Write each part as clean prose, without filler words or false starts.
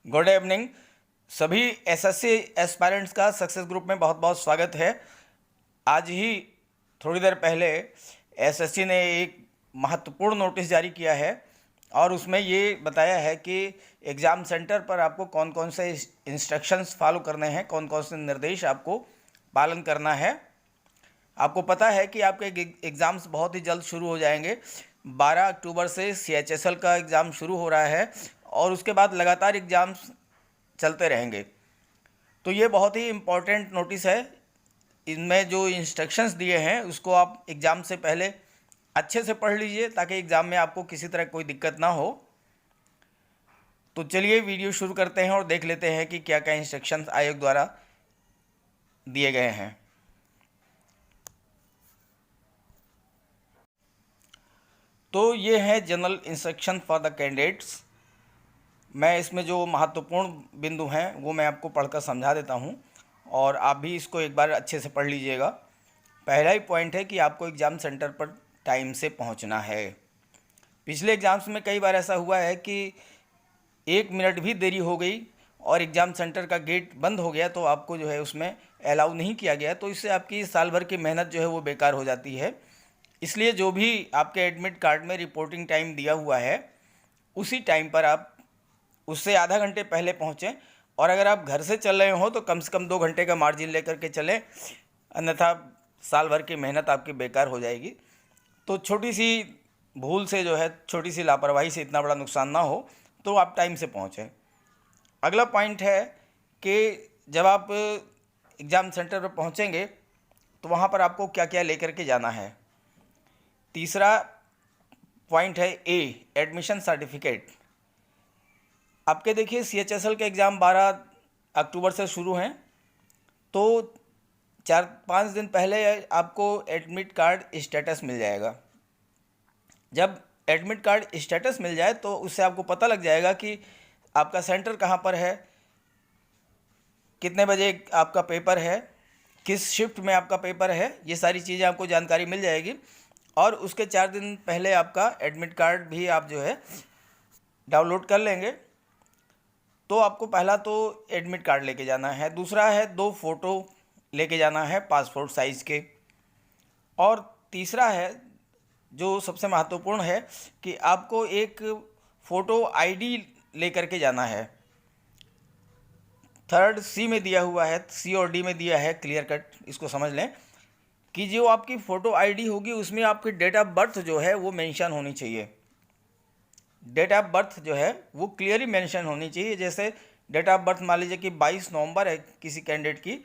Good evening. सभी SSC aspirants का success group में बहुत बहुत स्वागत है। आज ही थोड़ी देर पहले एसएससी ने एक महत्वपूर्ण नोटिस जारी किया है और उसमें ये बताया है कि एग्ज़ाम सेंटर पर आपको कौन कौन से इंस्ट्रक्शंस फॉलो करने हैं, कौन कौन से निर्देश आपको पालन करना है। आपको पता है कि आपके एग्ज़ाम्स बहुत ही जल्द शुरू हो जाएंगे। 12 अक्टूबर से सीएचएसएल का एग्ज़ाम शुरू हो रहा है और उसके बाद लगातार एग्ज़ाम्स चलते रहेंगे। तो ये बहुत ही इम्पोर्टेंट नोटिस है। इनमें जो इंस्ट्रक्शंस दिए हैं उसको आप एग्ज़ाम से पहले अच्छे से पढ़ लीजिए ताकि एग्ज़ाम में आपको किसी तरह कोई दिक्कत ना हो। तो चलिए वीडियो शुरू करते हैं और देख लेते हैं कि क्या क्या इंस्ट्रक्शंस आयोग द्वारा दिए गए हैं। तो ये है general instruction for the candidates. मैं इसमें जो महत्वपूर्ण बिंदु हैं वो मैं आपको पढ़कर समझा देता हूँ और आप भी इसको एक बार अच्छे से पढ़ लीजिएगा। पहला ही पॉइंट है कि आपको एग्ज़ाम सेंटर पर टाइम से पहुँचना है। पिछले एग्ज़ाम्स में कई बार ऐसा हुआ है कि 1 मिनट भी देरी हो गई और एग्ज़ाम सेंटर का गेट बंद हो गया तो आपको जो है उसमें अलाउ नहीं किया गया, तो इससे आपकी साल भर की मेहनत जो है वो बेकार हो जाती है। इसलिए जो भी आपके एडमिट कार्ड में रिपोर्टिंग टाइम दिया हुआ है उसी टाइम पर आप उससे आधा घंटे पहले पहुँचें। और अगर आप घर से चल रहे हो तो कम से कम 2 घंटे का मार्जिन लेकर के चलें, अन्यथा साल भर की मेहनत आपकी बेकार हो जाएगी। तो छोटी सी भूल से जो है, छोटी सी लापरवाही से इतना बड़ा नुकसान ना हो, तो आप टाइम से पहुँचें। अगला पॉइंट है कि जब आप एग्ज़ाम सेंटर पर पहुँचेंगे तो वहाँ पर आपको क्या क्या लेकर के जाना है। तीसरा पॉइंट है एडमिशन सर्टिफिकेट। आपके देखिए सीएचएसएल के एग्ज़ाम 12 अक्टूबर से शुरू हैं, तो 4-5 दिन पहले आपको एडमिट कार्ड स्टेटस मिल जाएगा। जब एडमिट कार्ड स्टेटस मिल जाए तो उससे आपको पता लग जाएगा कि आपका सेंटर कहाँ पर है, कितने बजे आपका पेपर है, किस शिफ्ट में आपका पेपर है, ये सारी चीज़ें आपको जानकारी मिल जाएगी। और उसके 4 दिन पहले आपका एडमिट कार्ड भी आप जो है डाउनलोड कर लेंगे। तो आपको पहला तो एडमिट कार्ड लेके जाना है, दूसरा है 2 फ़ोटो लेके जाना है पासपोर्ट साइज़ के, और तीसरा है जो सबसे महत्वपूर्ण है कि आपको एक फ़ोटो आईडी लेकर के जाना है। थर्ड सी में दिया हुआ है, सी और डी में दिया है क्लियर कट, इसको समझ लें कि जो आपकी फ़ोटो आईडी होगी उसमें आपकी डेट ऑफ बर्थ जो है वो मेंशन होनी चाहिए। डेट ऑफ बर्थ जो है वो क्लियरली मेंशन होनी चाहिए। जैसे डेट ऑफ बर्थ मान लीजिए कि 22 नवंबर है किसी कैंडिडेट की,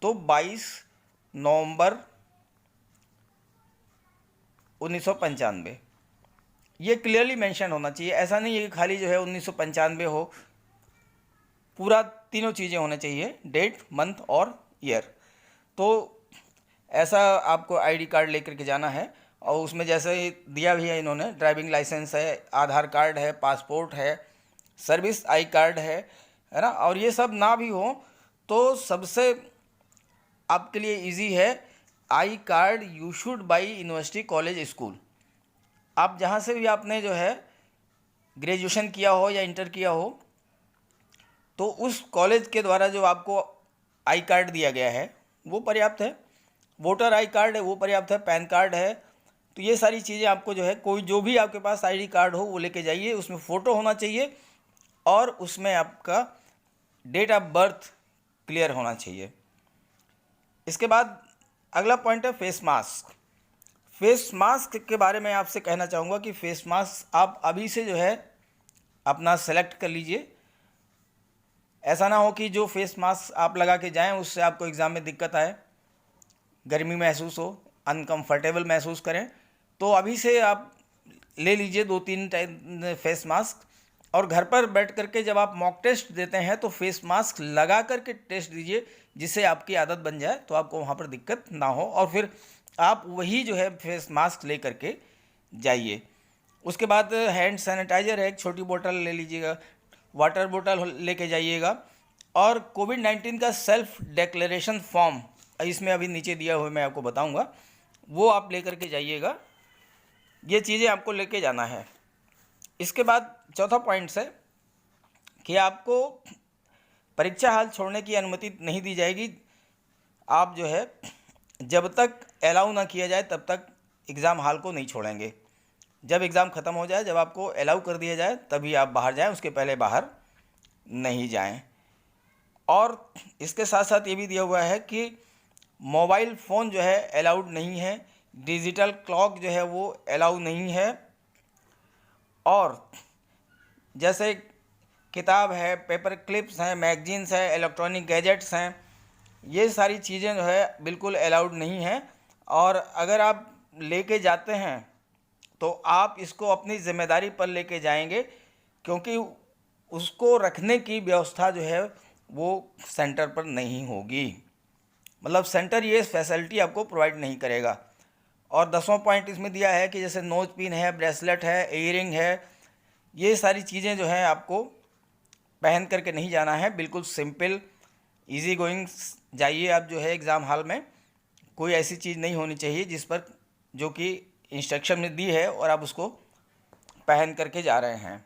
तो 22 नवंबर 1995 ये क्लियरली मेंशन होना चाहिए। ऐसा नहीं है कि खाली जो है 1995 हो, पूरा तीनों चीज़ें होने चाहिए, डेट, मंथ और ईयर। तो ऐसा आपको आईडी कार्ड लेकर के जाना है और उसमें जैसे ही दिया भी है इन्होंने, ड्राइविंग लाइसेंस है, आधार कार्ड है, पासपोर्ट है, सर्विस आई कार्ड है ना। और ये सब ना भी हो तो सबसे आपके लिए इजी है I card issued by university college school. आप जहाँ से भी आपने जो है ग्रेजुएशन किया हो या इंटर किया हो तो उस कॉलेज के द्वारा जो आपको आई कार्ड दिया गया है वो पर्याप्त है। वोटर आई कार्ड है वो पर्याप्त है, पैन कार्ड है। तो ये सारी चीज़ें आपको जो है, कोई जो भी आपके पास आईडी कार्ड हो वो लेके जाइए, उसमें फ़ोटो होना चाहिए और उसमें आपका डेट ऑफ बर्थ क्लियर होना चाहिए। इसके बाद अगला पॉइंट है फेस मास्क। फेस मास्क के बारे में आपसे कहना चाहूँगा कि फेस मास्क आप अभी से जो है अपना सेलेक्ट कर लीजिए। ऐसा ना हो कि जो फेस मास्क आप लगा के जाएं उससे आपको एग्ज़ाम में दिक्कत आए, गर्मी महसूस हो, अनकंफर्टेबल महसूस करें। तो अभी से आप ले लीजिए 2-3 टाइम फेस मास्क, और घर पर बैठ करके जब आप मॉक टेस्ट देते हैं तो फेस मास्क लगा करके टेस्ट दीजिए, जिससे आपकी आदत बन जाए तो आपको वहाँ पर दिक्कत ना हो और फिर आप वही जो है फेस मास्क ले करके जाइए। उसके बाद हैंड सैनिटाइज़र है, एक छोटी बोतल ले लीजिएगा, वाटर बोतल लेके जाइएगा, और कोविड-19 का सेल्फ डिक्लेरेशन फॉर्म इसमें अभी नीचे दिया हुआ मैं आपको बताऊंगा, वो आप लेकर के जाइएगा। ये चीज़ें आपको लेके जाना है। इसके बाद चौथा पॉइंट है कि आपको परीक्षा हाल छोड़ने की अनुमति नहीं दी जाएगी। आप जो है जब तक अलाउ ना किया जाए तब तक एग्ज़ाम हाल को नहीं छोड़ेंगे। जब एग्ज़ाम ख़त्म हो जाए, जब आपको अलाउ कर दिया जाए, तभी आप बाहर जाएं, उसके पहले बाहर नहीं जाएं। और इसके साथ साथ ये भी दिया हुआ है कि मोबाइल फ़ोन जो है अलाउड नहीं है, डिजिटल क्लॉक जो है वो अलाउ नहीं है, और जैसे किताब है, पेपर क्लिप्स हैं, मैगजीन्स है, इलेक्ट्रॉनिक गैजेट्स हैं, ये सारी चीज़ें जो है बिल्कुल अलाउड नहीं है। और अगर आप लेके जाते हैं तो आप इसको अपनी ज़िम्मेदारी पर लेके जाएंगे, क्योंकि उसको रखने की व्यवस्था जो है वो सेंटर पर नहीं होगी। मतलब सेंटर ये फैसिलिटी आपको प्रोवाइड नहीं करेगा। और 10वां पॉइंट इसमें दिया है कि जैसे नोज पिन है, ब्रेसलेट है, ईयरिंग है, ये सारी चीज़ें जो हैं आपको पहन करके नहीं जाना है। बिल्कुल सिंपल इजी गोइंग जाइए आप जो है एग्ज़ाम हॉल में। कोई ऐसी चीज़ नहीं होनी चाहिए जिस पर जो कि इंस्ट्रक्शन में दी है और आप उसको पहन करके जा रहे हैं।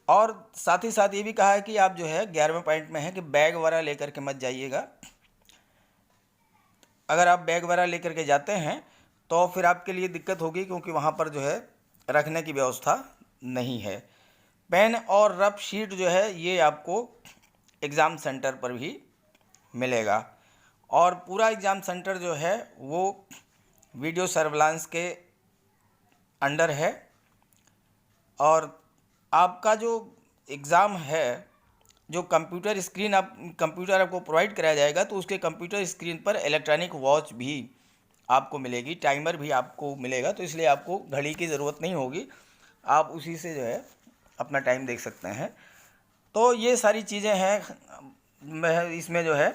और साथ ही साथ ये भी कहा है कि आप जो है 11वें पॉइंट में है कि बैग वगैरह लेकर के मत जाइएगा। अगर आप बैग वगैरह लेकर के जाते हैं तो फिर आपके लिए दिक्कत होगी, क्योंकि वहाँ पर जो है रखने की व्यवस्था नहीं है। पेन और रफ शीट जो है ये आपको एग्ज़ाम सेंटर पर भी मिलेगा। और पूरा एग्ज़ाम सेंटर जो है वो वीडियो सर्विलांस के अंडर है। और आपका जो एग्ज़ाम है, जो कंप्यूटर स्क्रीन कंप्यूटर आपको प्रोवाइड कराया जाएगा, तो उसके कंप्यूटर स्क्रीन पर इलेक्ट्रॉनिक वॉच भी आपको मिलेगी, टाइमर भी आपको मिलेगा। तो इसलिए आपको घड़ी की ज़रूरत नहीं होगी, आप उसी से जो है अपना टाइम देख सकते हैं। तो ये सारी चीज़ें हैं इसमें जो है।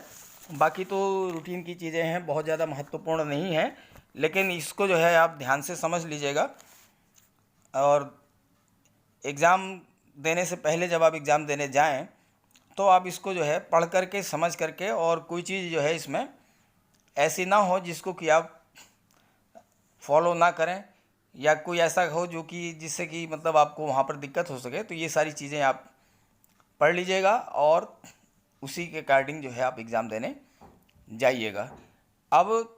बाकी तो रूटीन की चीज़ें हैं, बहुत ज़्यादा महत्वपूर्ण नहीं है, लेकिन इसको जो है आप ध्यान से समझ लीजिएगा। और एग्ज़ाम देने से पहले जब आप एग्ज़ाम देने जाएं तो आप इसको जो है पढ़ करके, समझ करके, और कोई चीज़ जो है इसमें ऐसी ना हो जिसको कि आप फॉलो ना करें, या कोई ऐसा हो जो कि जिससे कि मतलब आपको वहाँ पर दिक्कत हो सके। तो ये सारी चीज़ें आप पढ़ लीजिएगा और उसी के अकॉर्डिंग जो है आप एग्ज़ाम देने जाइएगा। अब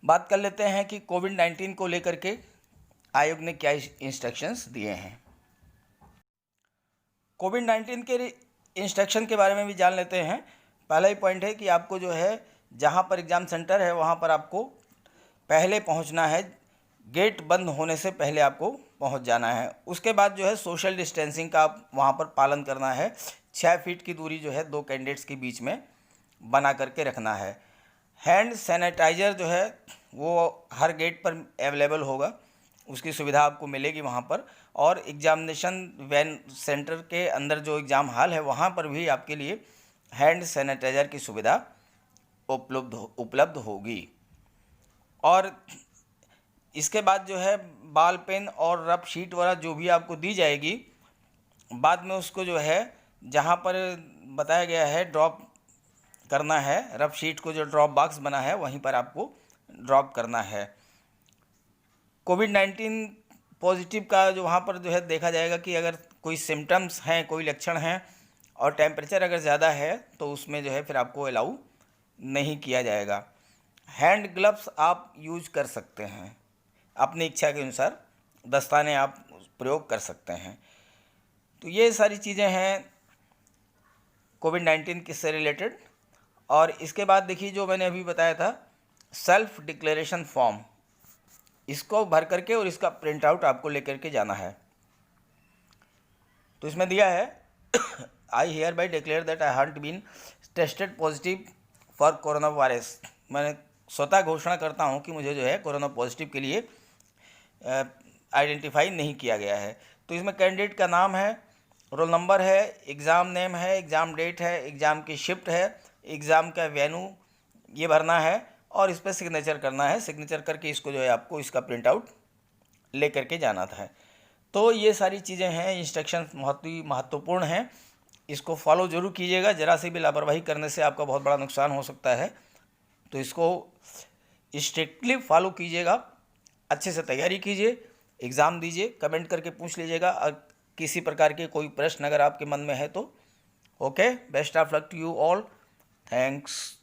बात कर लेते हैं कि कोविड-19 को लेकर के आयोग ने क्या इंस्ट्रक्शंस दिए हैं। कोविड-19 के इंस्ट्रक्शन के बारे में भी जान लेते हैं। पहला ही पॉइंट है कि आपको जो है जहाँ पर एग्ज़ाम सेंटर है वहाँ पर आपको पहले पहुँचना है, गेट बंद होने से पहले आपको पहुँच जाना है। उसके बाद जो है सोशल डिस्टेंसिंग का आप वहाँ पर पालन करना है। 6 फीट की दूरी जो है 2 कैंडिडेट्स के बीच में बना करके रखना है। हैंड सैनिटाइज़र जो है वो हर गेट पर अवेलेबल होगा, उसकी सुविधा आपको मिलेगी वहाँ पर। और एग्जामिनेशन वैन सेंटर के अंदर जो एग्ज़ाम हॉल है वहाँ पर भी आपके लिए हैंड सैनिटाइज़र की सुविधा उपलब्ध होगी। और इसके बाद जो है बॉल पेन और रफ शीट वगैरह जो भी आपको दी जाएगी, बाद में उसको जो है जहाँ पर बताया गया है ड्रॉप करना है। रफ शीट को जो ड्रॉप बॉक्स बना है वहीं पर आपको ड्रॉप करना है। कोविड-19 पॉजिटिव का जो वहाँ पर जो है देखा जाएगा कि अगर कोई सिम्टम्स हैं, कोई लक्षण हैं और टेम्परेचर अगर ज़्यादा है तो उसमें जो है फिर आपको अलाउ नहीं किया जाएगा। हैंड ग्लव्स आप यूज कर सकते हैं, अपनी इच्छा के अनुसार दस्ताने आप प्रयोग कर सकते हैं। तो ये सारी चीज़ें हैं कोविड-19 किससे रिलेटेड। और इसके बाद देखिए जो मैंने अभी बताया था सेल्फ डिक्लेरेशन फॉर्म, इसको भर करके और इसका प्रिंट आउट आपको लेकर के जाना है। तो इसमें दिया है I hereby declare that I have been tested positive for corona virus. मैंने स्वतः घोषणा करता हूँ कि मुझे जो है कोरोना पॉजिटिव के लिए आइडेंटिफाई नहीं किया गया है। तो इसमें कैंडिडेट का नाम है, रोल नंबर है, एग्ज़ाम नेम है, एग्ज़ाम डेट है, एग्ज़ाम की शिफ्ट है, एग्ज़ाम का वेन्यू ये भरना है और इस पर सिग्नेचर करना है। सिग्नेचर करके इसको जो है आपको इसका प्रिंट आउट ले करके जाना था। तो ये सारी चीज़ें हैं, इंस्ट्रक्शन बहुत ही महत्वपूर्ण हैं, इसको फॉलो ज़रूर कीजिएगा। ज़रा सी भी लापरवाही करने से आपका बहुत बड़ा नुकसान हो सकता है, तो इसको स्ट्रिक्टली फॉलो कीजिएगा। अच्छे से तैयारी कीजिए, एग्ज़ाम दीजिए, कमेंट करके पूछ लीजिएगा किसी प्रकार के कोई प्रश्न अगर आपके मन में है तो। Okay, best of luck to you all, thanks.